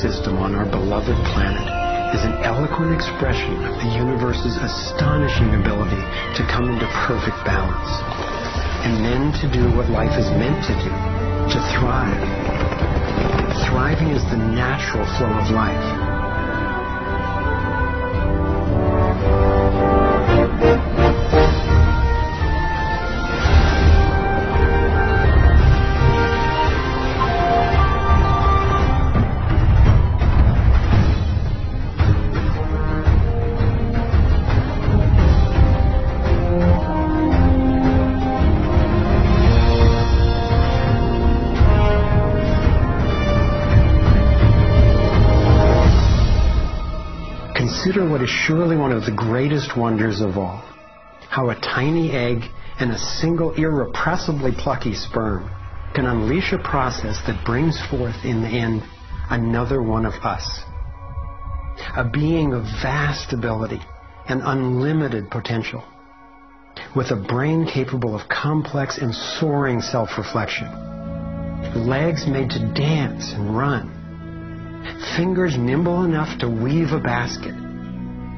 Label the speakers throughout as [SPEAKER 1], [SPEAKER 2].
[SPEAKER 1] System on our beloved planet is an eloquent expression of the universe's astonishing ability to come into perfect balance, and then to do what life is meant to do, to thrive. Thriving is the natural flow of life. Consider what is surely one of the greatest wonders of all, how a tiny egg and a single irrepressibly plucky sperm can unleash a process that brings forth in the end another one of us, a being of vast ability and unlimited potential, with a brain capable of complex and soaring self-reflection, legs made to dance and run, fingers nimble enough to weave a basket,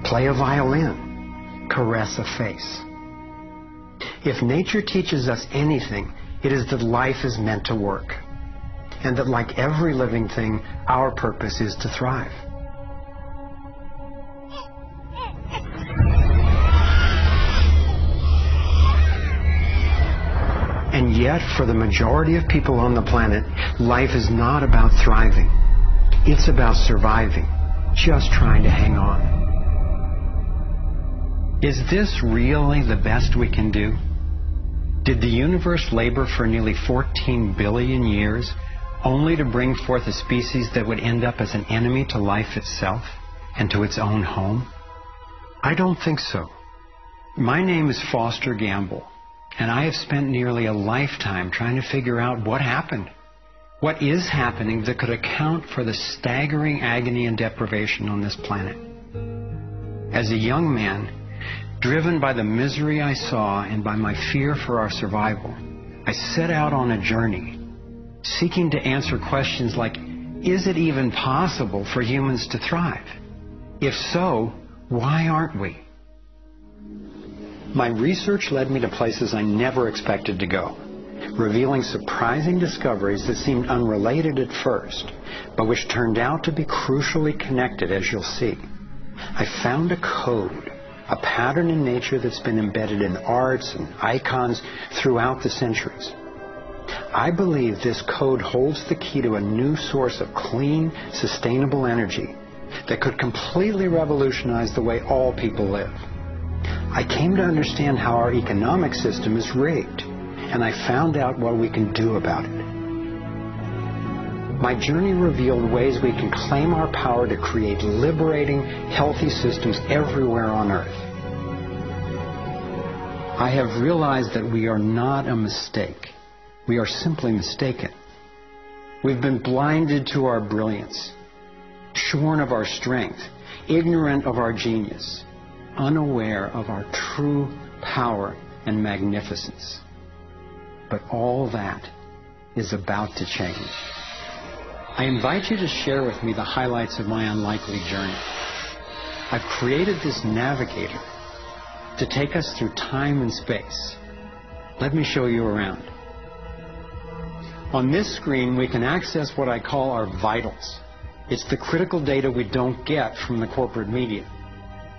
[SPEAKER 1] play a violin, caress a face. If nature teaches us anything, it is that life is meant to work, and that like every living thing, our purpose is to thrive. And yet, for the majority of people on the planet, life is not about thriving. It's about surviving, just trying to hang on. Is this really the best we can do? Did the universe labor for nearly 14 billion years only to bring forth a species that would end up as an enemy to life itself and to its own home? I don't think so. My name is Foster Gamble, and I have spent nearly a lifetime trying to figure out what happened. What is happening that could account for the staggering agony and deprivation on this planet? As a young man, driven by the misery I saw and by my fear for our survival, I set out on a journey, seeking to answer questions like, is it even possible for humans to thrive? If so, why aren't we? My research led me to places I never expected to go, revealing surprising discoveries that seemed unrelated at first, but which turned out to be crucially connected, as you'll see. I found a code, a pattern in nature that's been embedded in arts and icons throughout the centuries. I believe this code holds the key to a new source of clean, sustainable energy that could completely revolutionize the way all people live. I came to understand how our economic system is rigged, and I found out what we can do about it. My journey revealed ways we can claim our power to create liberating, healthy systems everywhere on Earth. I have realized that we are not a mistake. We are simply mistaken. We've been blinded to our brilliance, shorn of our strength, ignorant of our genius, unaware of our true power and magnificence. But all that is about to change. I invite you to share with me the highlights of my unlikely journey. I've created this navigator to take us through time and space. Let me show you around. On this screen, we can access what I call our vitals. It's the critical data we don't get from the corporate media,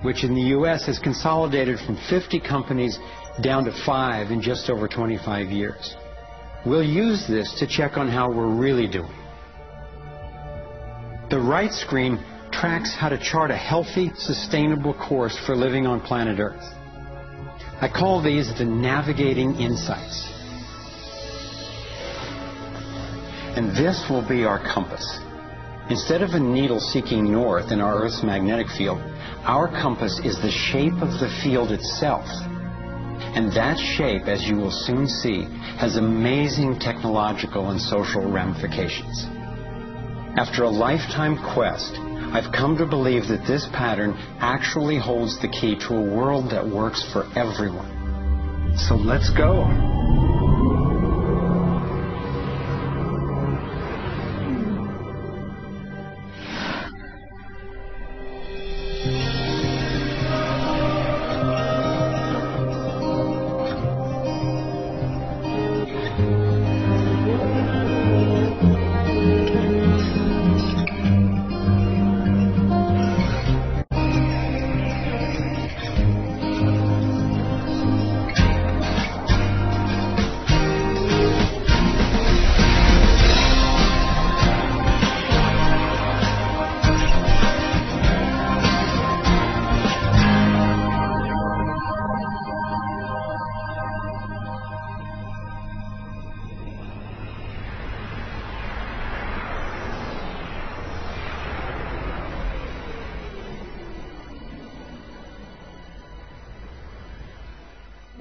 [SPEAKER 1] which in the U.S. has consolidated from 50 companies down to 5 in just over 25 years. We'll use this to check on how we're really doing. The right screen tracks how to chart a healthy, sustainable course for living on planet Earth. I call these the navigating insights. And this will be our compass. Instead of a needle seeking north in our Earth's magnetic field, our compass is the shape of the field itself. And that shape, as you will soon see, has amazing technological and social ramifications. After a lifetime quest, I've come to believe that this pattern actually holds the key to a world that works for everyone. So let's go.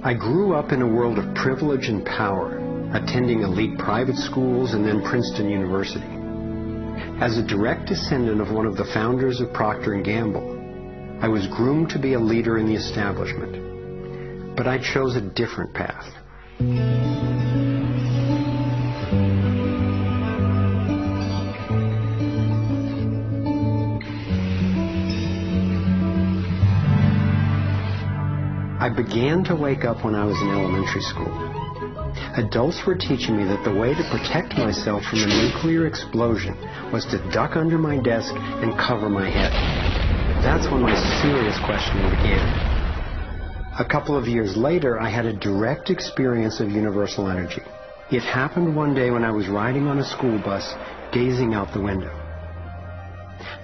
[SPEAKER 1] I grew up in a world of privilege and power, attending elite private schools and then Princeton University. As a direct descendant of one of the founders of Procter & Gamble, I was groomed to be a leader in the establishment. But I chose a different path. I began to wake up when I was in elementary school. Adults were teaching me that the way to protect myself from a nuclear explosion was to duck under my desk and cover my head. That's when my serious questioning began. A couple of years later, I had a direct experience of universal energy. It happened one day when I was riding on a school bus, gazing out the window.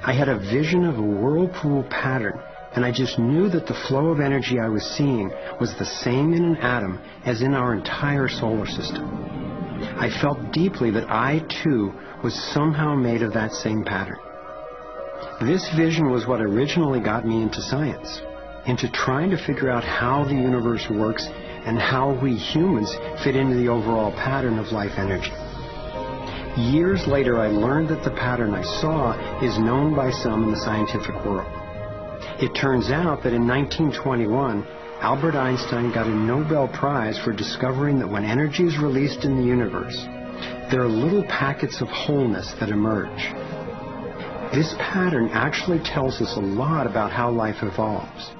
[SPEAKER 1] I had a vision of a whirlpool pattern, and I just knew that the flow of energy I was seeing was the same in an atom as in our entire solar system. I felt deeply that I, too, was somehow made of that same pattern. This vision was what originally got me into science, into trying to figure out how the universe works and how we humans fit into the overall pattern of life energy. Years later, I learned that the pattern I saw is known by some in the scientific world. It turns out that in 1921, Albert Einstein got a Nobel Prize for discovering that when energy is released in the universe, there are little packets of wholeness that emerge. This pattern actually tells us a lot about how life evolves.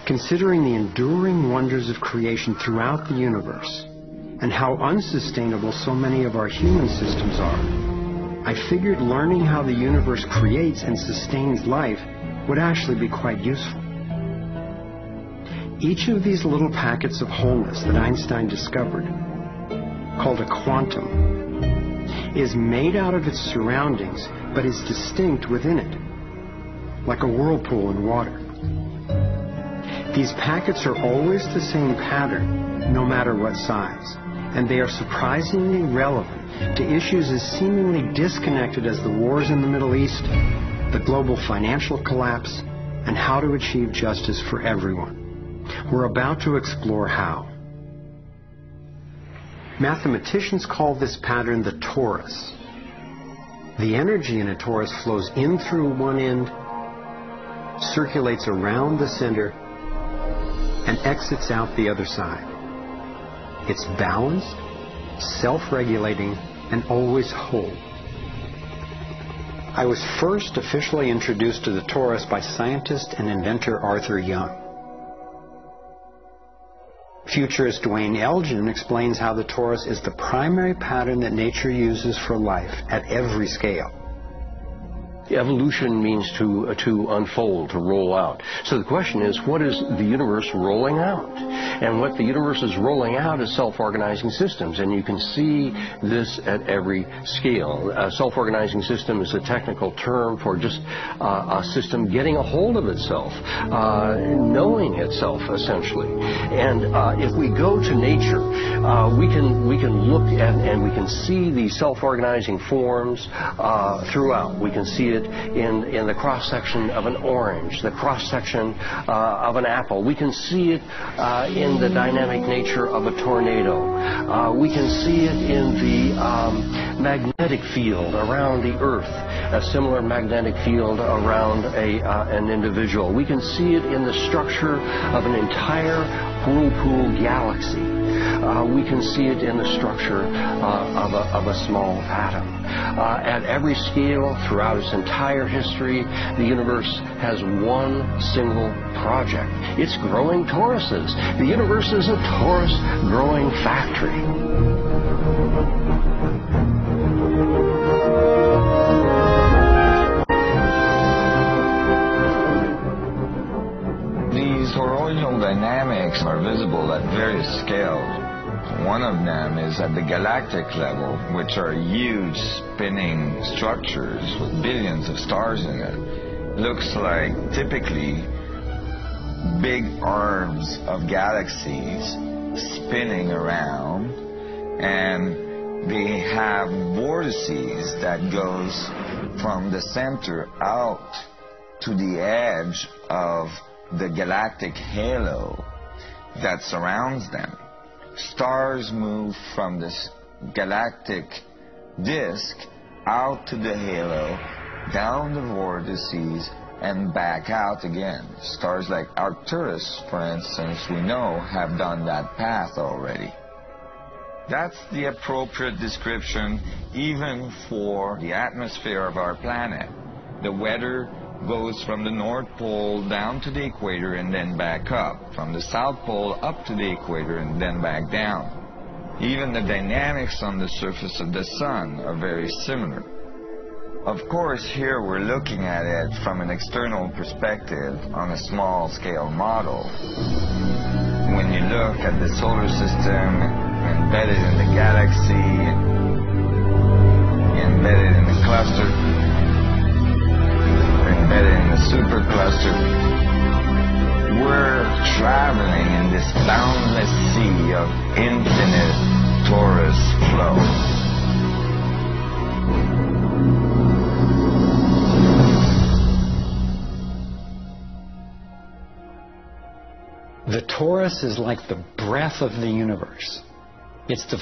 [SPEAKER 1] Considering the enduring wonders of creation throughout the universe, and how unsustainable so many of our human systems are, I figured learning how the universe creates and sustains life would actually be quite useful. Each of these little packets of wholeness that Einstein discovered, called a quantum, is made out of its surroundings, but is distinct within it, like a whirlpool in water. These packets are always the same pattern, no matter what size, and they are surprisingly relevant to issues as seemingly disconnected as the wars in the Middle East, the global financial collapse, and how to achieve justice for everyone. We're about to explore how. Mathematicians call this pattern the torus. The energy in a torus flows in through one end, circulates around the center, and exits out the other side. It's balanced, self-regulating, and always whole. I was first officially introduced to the torus by scientist and inventor Arthur Young. Futurist Dwayne Elgin explains how the torus is the primary pattern that nature uses for life at every scale.
[SPEAKER 2] Evolution means to unfold, to roll out. So the question is, what is the universe rolling out? And what the universe is rolling out is self-organizing systems, and you can see this at every scale. A self-organizing system is a technical term for just a system getting a hold of itself, knowing itself, essentially. And if we go to nature, we can look at and we can see these self-organizing forms throughout. We can see it in the cross-section of an orange, the cross-section of an apple. We can see it in the dynamic nature of a tornado. We can see it in the magnetic field around the Earth, a similar magnetic field around an individual. We can see it in the structure of an entire whirlpool galaxy. We can see it in the structure of a small atom. At every scale, throughout its entire history, the universe has one single project. It's growing toruses. The universe is a torus growing factory.
[SPEAKER 3] These toroidal dynamics are visible at various scales. One of them is at the galactic level, which are huge spinning structures with billions of stars in it. Looks like typically big arms of galaxies spinning around, and they have vortices that goes from the center out to the edge of the galactic halo that surrounds them. Stars move from this galactic disk out to the halo, down the vortices, and back out again. Stars like Arcturus, for instance, we know have done that path already. That's the appropriate description even for the atmosphere of our planet. The weather goes from the North Pole down to the equator and then back up, from the South Pole up to the equator and then back down. Even the dynamics on the surface of the sun are very similar. Of course, here we're looking at it from an external perspective on a small scale model. When you look at the solar system embedded in the galaxy, embedded in the cluster, embedded in the supercluster, we're traveling in this boundless sea of infinite torus flow.
[SPEAKER 1] The torus is like the breath of the universe. It's the